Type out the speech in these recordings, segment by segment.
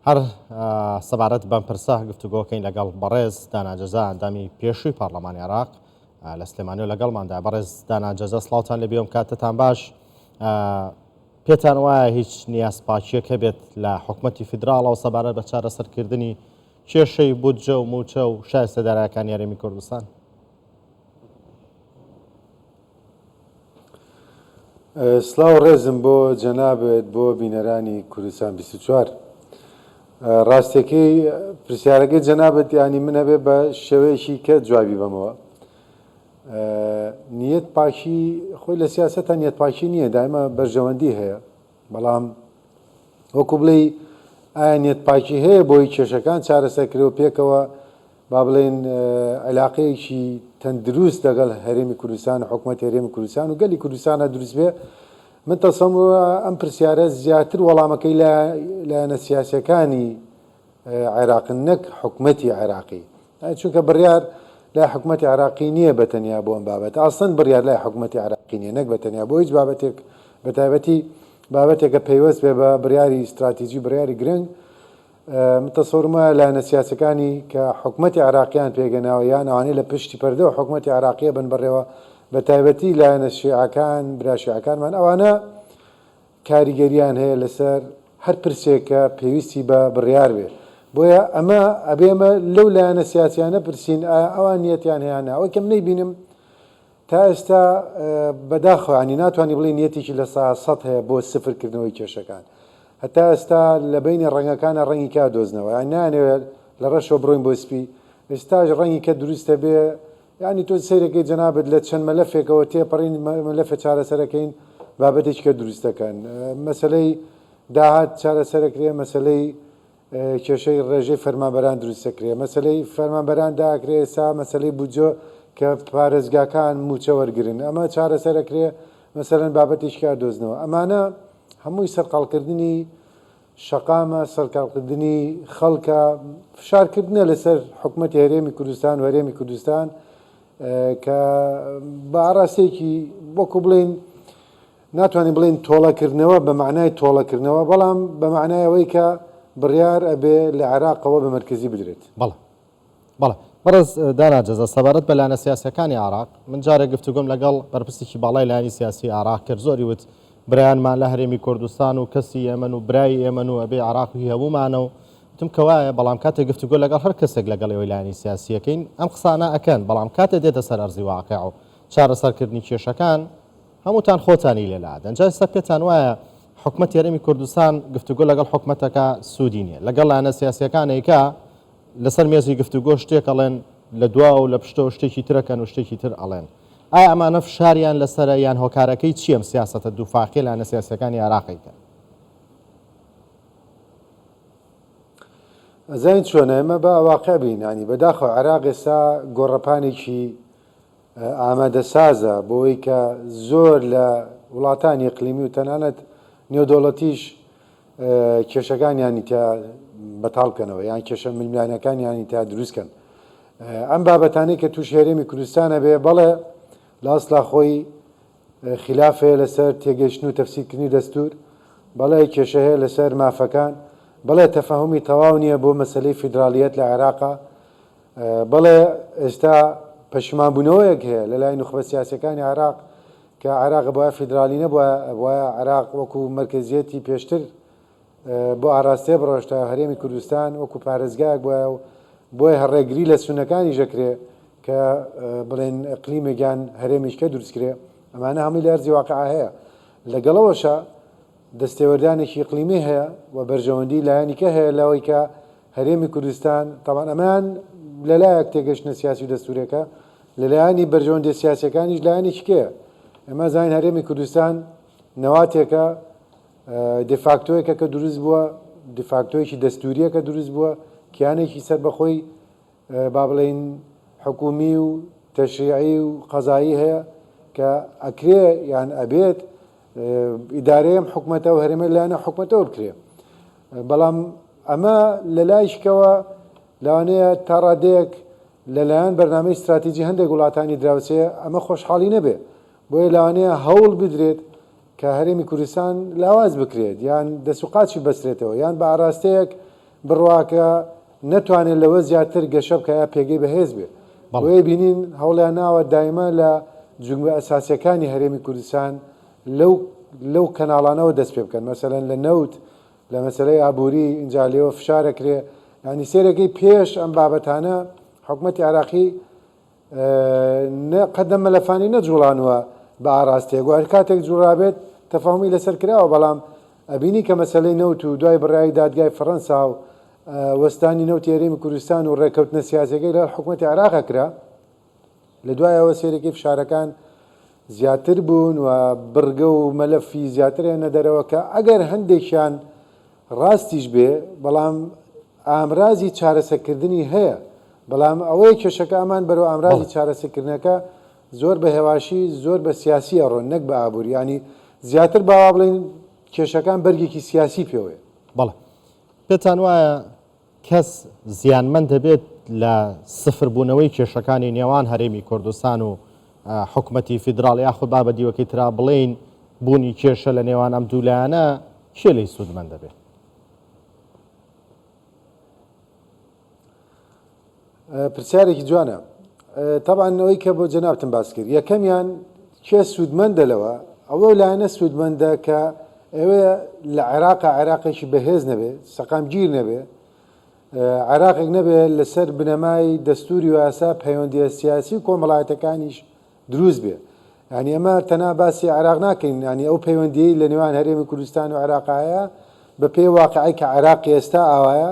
هەر سەبارەت بەم پرسە گفتوگۆکەین لەگەڵ بەڕێز داناجەزا ئەندامی پێشووی پارلەمانی عێراق لە سلێمانی و لەگەڵماندا. بەڕێز داناجەزا سڵاوتان لەبێ کاتتان باش. پێتان وایە هیچ نیازپاچیەک هەبێت لە حکوومەتی فیدراڵەوە سەبارەت بە چارەسەرکردنی کێشەی بودجە و موچە و شایستەدارایەکانی هەرێمی کوردستان؟ سڵاو ڕێزم بۆ جەنابێت بۆ بینەرانی کوردستان 24. ڕاستیەکەی پرسیارەکەی جەنابەت ینی من هەبێ بە شێوەیەکی کە جوابی بەمەوە. نیەت پاکی خۆی لە سیاسەتە نیەت پاکی نییە، دایمە بەرژەوەندی هەیە، بەڵام وەکو بڵێ ئایا نیەت پاکی هەیە بۆی کێشەکان چارەسەرکرێەوە پێکەوە با بڵێن علاقەیەکی تەندروست لەگەڵ هەرێمی کوردستان و حکوومەتی هەرێمی کوردستان و گەلی کوردستانە دروست بێ. من تەسەمورە ئەم پرسیارە زیاتر وەڵامەکەی لایەنە سیاسیەکانی عێراقن نەک حکوومەتی عێراقی، چونکە بڕیار لای حکوومەتی عێراقی نییە بەتەنیا بۆ ئەم بابەت، ئاسڵەن بڕیار لای حکوومەتی عێراقی نییە نەک بەتەنیا بۆ هیچ بابەتێک بەتایبەتی بابەتێکە پەیوەست بێ بە بڕیاری استراتیژی بڕیاری گرنگ. متەسەورمە لایەنە سیاسەکانی کە حکوومەتی عێراقیان پێگەناوە یان ئەوانەی لە پشتی پەردەوە حکوومەتی عێراقیە بن بڕێوە، بە تایبەتی لایەنە شیعەکان براشیعەکانمان ئەوانە کاریگەریان هەیە لەسەر هەر پرسێکە پێویستی بە بڕیار بێ. بۆیە ئەمە ئەبێمە لەو لایەنە سیاسیانە پرسین ئەوان نیەتیان هەیەە. ئەوەی کەم نەیبینم تا ئێستا بەداخۆیانی ناتوانانی بڵێ نیەتێکی لە 100 هەیە بۆ سفرکردنەوەی کێشەکان. هەتا ئێستا لە بینی ڕەنگەکانە ڕەنگی کا دۆزنەوە، یان نانەوێت لە ڕەشەوە بڕۆین بۆ سپی. ئێستاش ڕەنگی کە دروستە بێ، ینی تۆ سەیرەکەی جەنابەت لە چەند مەلەفێکەوە تێپەڕین مەلەفە چارەسەرەکەین بابەتێکی کە دروستەکەن. مەسلەی داهات چارەسەرەکرێ، مەسلەی کێشەی ڕێژەی فەرمانبەران دروستەکرێ، مەسلەی فەرمانبەران داکرێ، ئێستا مەسلەی بودجە کە پارێزگاکان موچە وەرگرن، ئەمە چارەسەرەکرێ، مەسەلەن بابەتێکی کا دۆزنەوە. ئەمانە هەمووی سەرقاڵکردنی شەقامە، سەرکاڵکردنی خەڵکە، فشارکردنە لەسەر حکوومەتی هەرێمی کوردستان و هەرێمی کوردستان کە بە ئاراستەیەکی وەکو بڵێن ناتوانین بڵێن تۆڵەکردنەوە بە معنای تۆڵەکردنەوە، بەڵام بە معنای ئەوەی کە بڕیار ئەبێ لە عێراقەوە بە مەرکزی بدرێت. بەڵێ بەڕێز داناجەزا سەبارەت بە لایەنە سیاسەکانی عێراق من جارێک گفتوگۆم لەگەڵ بەرپرسێکی باڵای لایەنی سیاسی عێراق کرد، زۆری وت برایانمان لە هەرێمی کوردستان و کەسی ئێمن و برای ئێمن و ئەبێ عێراقی هەمومانە و تم کەوایە، بەڵام کاتێک گفتوگۆ لەگەڵ هەر کەسێک لەگەڵ ئێوەی لایەنی سیاسیەکەین ئەم قسانە ئەکەن، بەڵام کاتێ دێتە سەر ئەرزی واقع و چارەسەرکردنی کێشەکان هەمووتان خۆتانی لێلادەن. ئەنجا ئێستا پێتان وایە حکوومەتی هەرێمی کوردستان گفتوگۆ لەگەڵ حکوومەتەکە سوودی نییە، لەگەڵ لایەنە سیاسیەکانێکە لەسەر مێزی گفتوگۆ شتێک ئەڵێن لە دوا و لە پشتەوە شتێکی ترەکەن و شتێکی تر ئەڵێن. ئایا ئەمانە فشاریان لەسەرە یان هۆکارەکەی چیەم سیاسەتە دووفاقی لایەنە سیاسیەکانی عێراقیکە؟ زین چۆنە ئێمە بە واقع بین، ینی بەداخەوە عێراق ئێستا گۆڕەپانێکی ئامادەسازە بۆی کە زۆر لە وڵاتانی ئیقلیمی و تەنانەت نێودەوڵەتیش کێشەکانیانی تا بەتاڵکەنەوە یان کێشە ململانەکانیانی تا دروستکەن. ئەم بابەتانەی کە تووش هەرێمی کوردستانە بێ، بەڵێ لە ئەسڵا خۆی خلافەیە لەسەر تێگەیشتن و تەفسیرکردنی دەستور، بەڵێ کێشە هەیە لەسەر مافەکان، بەڵێ تەفاهمی تەواو نییە بۆ مەسلەی فیدرالیەت لە عێراقا، بەڵێ ئێستا پەشیمانبوونەوەیەک هەیە لە لای نوخبە سیاسیەکانی عێراق کە عێراق بۆە فیدرالی نەبووە، بۆە عێراق وەکو مرکزیەتی پێشتر بۆ ئاراستەیە بڕۆشتە هەرێمی کوردستان وەکو پارێزگایەک بووە و بۆیە هەڕێگری لە سونەکانی ژەکرێ کە بڵێن ئەقلیمێکیان هەرێمیشکە دروستکرێ. ئەمانە هەمووی لە ئەرزی واقع هەیە. لەگەڵەوەشە دەستێوەردانێکی ئیقلیمی هەیە و بەرژەوەندی لایەنیکە هەیە لەوەی کە هەرێمی کوردستان تەمان ئەمان لەلایەک تێگەشتنە سیاسی و دەستورەکە، لەلایەنی بەرژەوەندی سیاسەکانیش لایەنێکی کێ. ئەمە زین هەرێمی کوردستان نەواتێکە دفاکتۆیەکە کە دروست بووە، دفاکتۆیەکی دەستوریەکە دروست بووە، کیانێکی سەر بەخۆی با بڵێن حکومی و تەشریعی و قەزایی هەیە کە ئەکرێ یان ئەبێت ئیدارەیەم حکوومەتە و هەرێمە لایەنە حکوومەتەوە بکرێ. بەڵام ئەمە لە لایشکەوە لەوانەیە تا ڕادەیەک لەلایەن بەرنامەی استراتیژی هەندێک وڵاتانی دراوسەیە ئەمە خۆشحاڵی نەبێ، بۆیە لەوانەیە هەوڵ بدرێت کە هەرێمی کوردستان لاواز بکرێت یان دەسوقاچی بەسترێتەوە یان بە ئاراستەیەک بڕواکە نەتوانێت لەوە زیاتر گەشە بکە یا پێگەی بەهێز بێ وێ بینین هەوڵیان ناوە دایمە لە جنگبە ئەساسیەکانی هەرێمی کوردستان لەو کەناڵانەوە دەست پێ بکەن مەسەلەن لە نەوت لە مەسلەی ئابووری اینجا لێوە فشارەکرێ ینی سێرەکەی پێش ئەم بابەتانە حکوومەتی عراقی قەدەم مەلەفانی نەجوڵانوە بە ئاراستەیە گوار کاتێک جوڵابێت تەفاهمی لەسەر کراوە بەڵام ئەبینی کە مەسلەی نەوت و دوای بڕایی دادگای فەڕەنسا و وەستانی نەوتی هەرێمی کوردستان و ڕێکەوتنە سیاسەکەی لە حکوومەتی عراقە کرا لە دوایەوە سێرەکەی فشارەکان زیاتر بوون و بڕگە و مەلەفی زیاترێنە دەرەوە کە ئەگەر هەندێکیان ڕاستیش بێ بەڵام ئامرازی چارەسەرکردنی هەیە بەڵام ئەوەی کێشەکە ئەمان بەرەو ئامرازی چارەسەرکردنەکە زۆر بە هێواشی زۆر بە سیاسی ئەڕۆن نەک بە ئابووری ینی زیاتر باوا بڵین کێشەکان بەرگێکی سیاسی پێوەیە بەڵێ پێتان وایە کەس زیانمەند دەبێت لە سفربوونەوەی کێشەکانی نێوان هەرێمی کوردستان و حکوومەتی فیدراڵ یاخود بابە دیوەکەی ترا بڵین بوونی کێشە لە نێوان ئەم دوولایانە کێ لی سوودمەند دەبێت پرسیارێکی جوانە طبعاً ئەوەی کە بۆ جەنابتم باس کرد یەکەمیان کێ سوودمەندە لەوە ئەوە لایەنە سوودمەندە کە ئەوێ لە عێراقێکی بەهێز نەبێ سەقامگیر نەبێ عێراقێک نەبێ لەسەر بنەمای دەستوری و یاسا پەیوەندیە سیاسی و کۆمەڵایەتەکانیش دروست بێ ینی ئەمە تەنها باسی عێراق ناکەین ینی ئەو پەیوەندیەی لە نێوان هەرێمی کوردستان و عێراقایە بە پێی واقعی کە عێراقی ئێستا ئاوایە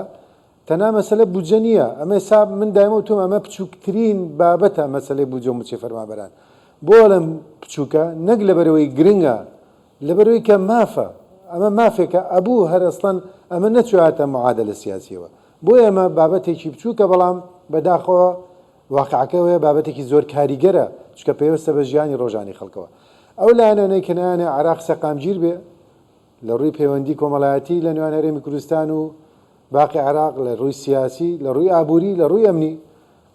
تەنها مەسەلە بودجە نییە ئەمە حساب من دایمە وتم ئەمە بچووکترین بابەتە مەسەلەی بودجە و موچی فەرمانبەران بۆ لەم بچووکە نەک لەبەرەوەی گرنگە لەبەرەوەی کە مافە ئەمە مافێکە ئەبوو هەر ئەسڵەن ئەمە نەچواتە معادلە سیاسیەوە بۆ ئێمە بابەتێکی بچووکە بەڵام بەداخەوە واقعەکەوەیە بابەتێکی زۆر کاریگەرە چکە پێوەستە بە ژیانی ڕۆژانی خەڵکەوە ئەو لایەنەی کەنایانە عێراق سەقامگیر بێ لە ڕووی پەیوەندی کۆمەڵایەتی لە نێوان هەرێمی کوردستان و باقی عراق لە ڕووی سیاسی لە ڕووی ئابووری لە ڕووی ئەمنی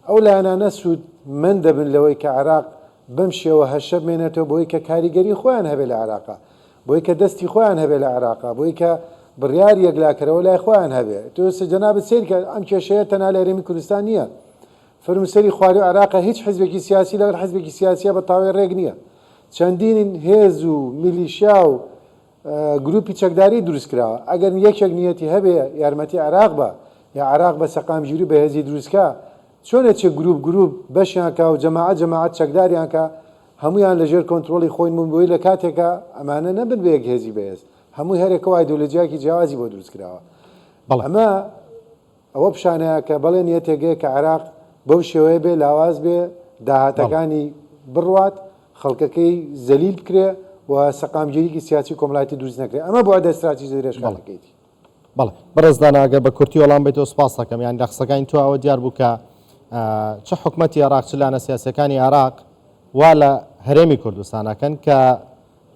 ئەو لایەنانە سوودمەند دەبن لەوەی کە عراق بەم شێوە هەشە بمێنێتەوە بۆی کە کاریگەری خۆیان هەبێت لە عراقا بۆی کە دەستی خۆیان هەبێت لە عراقا بۆی کە بڕیار یەکلاکەرەوە لای خۆیان هەبێت تۆ جەنابەت سیر کە ئەم کێشەیە تەنها لە هەرێمی کوردستان نییە فرمسەری خواری و عراقا هیچ حیزبێکی سیاسی لەگەڵ حیزبێکی سیاسیە بە تاوێ ڕێک نییە چەندین هێز و میلیشیا و گروپی چەکداری دروست کراوە ئەگەر یەکێک نیەتی هەبێ یارمەتی عراق بە یا عراق بە سەقامگیری بەهێزی دروستکە چۆنە چێ گروپ بەشیان کە و جەماعەت چەکداریان کە هەمویان لەژێر کۆنتترۆلی خۆی بووی لە کاتێکە ئەمانە نەبن بە یەک هێزی بەهێز هەمووی هەرێکەوە ئایدۆلۆجیاکی جیاوازی بۆ دروست کراوە ئەمە ئەوە پیشانەیە کە بەڵێن یەتێکەیە کە عراق بەو شێوەیە بێ لاواز بێ داهاتەکانی بڕوات خەڵکەکەی زەلیل بکرێ و سەقامگیریکی سیاسی کۆمەڵایەتی دروست نەکرێت ئەمە بۆ ئەدەستراتی درێژخانەکەیتی بەڵێ بەڕێزداناگە بە کورتی وەڵام بێتەوە سپاس دەکەم یان دەخسەکانی تو ئەوە دیار بوو کە چه حکوومەتی عراق چ لانە سیاسەکانی عراق وا لە هەرێمی کوردستانەکەن کە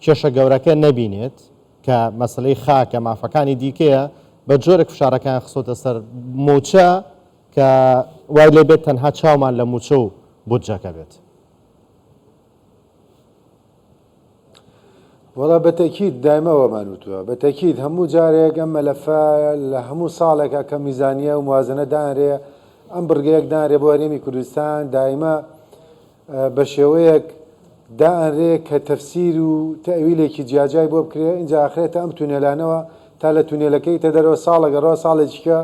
کێشە گەورەکە نەبینێت کە مەسلەی خاکە مافەکانی دیکەیە بە جۆرێک فشارەکان خسۆتە سەر موچە کە وای لێ بێت تەنها چاومان لە موچە و بودجەکە بێت وەڵا بەتەکید دایمەوەمان وتووە بەتەکید هەموو جارێک ئەم مەلەفە لە هەموو ساڵێکە کە میزانیە و موازنە دانرێ ئەم بڕگەیەک دانرێ بۆ هەرێمی کوردستان دایمە بە شێوەیەک دانرێ کە تەفسیر و تەویلێکی جیاجای بۆ بکرێ اینجا ئاخرێتە ئەم تونێلانەوە تا لە تونێلەکەی تە دەرەوە ساڵەگەڕەوە ساڵێکیکە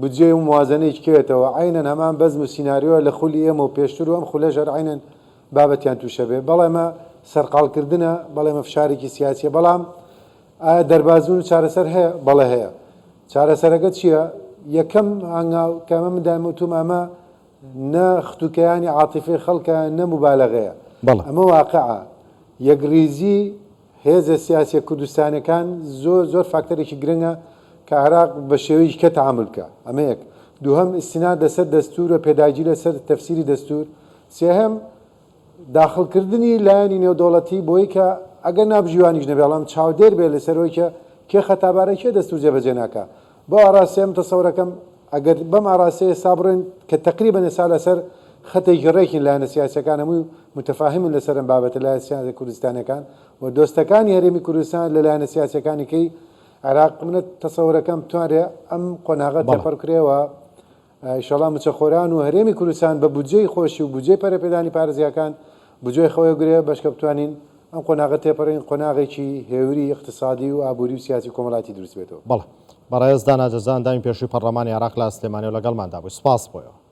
بجێ و موازنەیەکی کێتەوە عینەن هەمان بەزم و سیناریۆ لە خولی ئێمە و پێشتر و ئەم خولەژەر عینەن بابەتیان تووشە بێ بەڵێمە سەرقاڵکردنە بەڵێمە فشارێکی سیاسیە بەڵام ئایا دەربازبوون و چارەسەر هەیە بەڵێ هەیە چارەسەرەکە چییە یەکەم هەنگاو کەمە مندامەتوم ئەمە نە ختوکەیانی عاتیفی خەڵکە نە مبالەغەیە ئەمە واقعە یەکریزی هێزە سیاسی کوردستانەکان زۆر فاکتەرێکی گرنگە کە عراق بە شێوەیەکی کە تەعامل بکە ئەمە یەک دووهەم ئیسیناد لەسەر دەستورە پێداگیری لەسەر تەفسیری دەستور سێهەم داخلکردنی لایەنی نێودەوڵەتی بۆی کە ئەگەر نابژیوانیش نەبێ بەڵام چاودێر بێ لەسەرەوەی کە کێ خەتابارەی دەستور جێبەجێ ناکە بۆ ئاراستەیەم تەسەورەکەم ئەگەر بەم ئاراستەیە سابڕێن کە تقریبەن ئێستا لەسەر خەتێکی ڕێکین لایەنە سیاسەکان هەمووی متفاهمن لەسەر ئەم بابەتە لایەنە سیاسی کوردستانەکان و دۆستەکانی هەرێمی کوردستان لە لایەنە سیاسەکانیکەی عێراق منە تەسەورەکەم بتوانێت ئەم قۆناغە تێپەڕکرێەوە ئیشەڵا مچەخۆران و هەرێمی کوردستان بە بودجەی خۆشی و بودجەی پەرەپێدانی پارێزیەکان بودجەی خۆی گرێ بەشکە بتوانین ئەم قۆناغە تێپەڕین قۆناغێکی هێوری اقتصادی و ئابووری و سیاسی کۆمەڵاتی دروست بێتەوە. بەڵێ بەڕێز دانا جەزان دامی پێشووی پەرلەمانی عێراق لە سلێمانی و لەگەڵماندا بوو. سپاس بۆیەوە.